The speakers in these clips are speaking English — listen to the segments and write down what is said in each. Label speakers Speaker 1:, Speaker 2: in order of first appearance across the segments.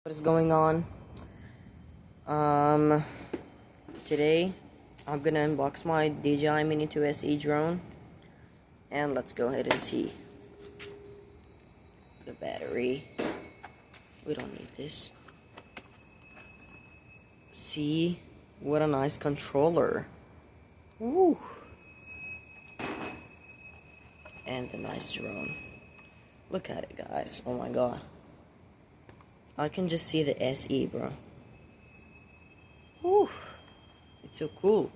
Speaker 1: What is going on? Today I'm gonna unbox my DJI Mini 2 SE drone, and let's go ahead and see the battery. We don't need this. See, what a nice controller. Woo! And the nice drone. Look at it, guys. Oh my god. I can just see the SE, bro. Whew. It's so cool.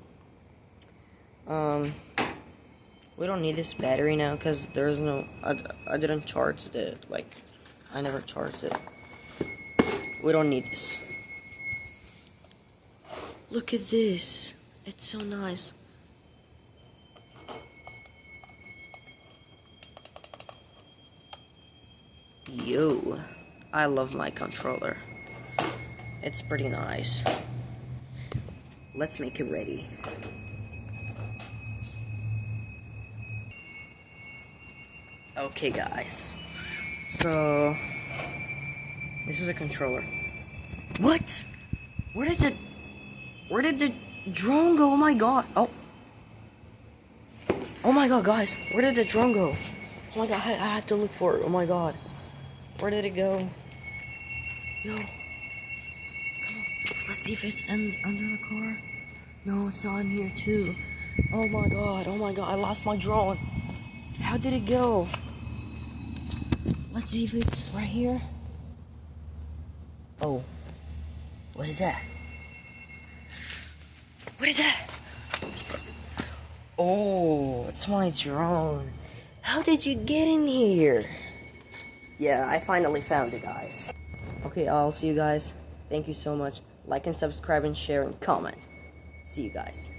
Speaker 1: We don't need this battery now because there's no... I didn't charge it. Like, I never charged it. We don't need this. Look at this. It's so nice. Yo. I love my controller. It's pretty nice. Let's make it ready. Okay, guys. So, this is a controller. What? Where did the drone go? Oh my god. Oh my god, guys. Where did the drone go? Oh my god, I have to look for it. Oh my god. Where did it go? Yo. Come on. Let's see if it's under the car. No, it's not in here too. Oh my god. Oh my god. I lost my drone. How did it go? Let's see if it's right here. Oh. What is that? What is that? Oh, it's my drone. How did you get in here? Yeah, I finally found it, guys. Okay, I'll see you guys. Thank you so much. Like and subscribe and share and comment. See you guys.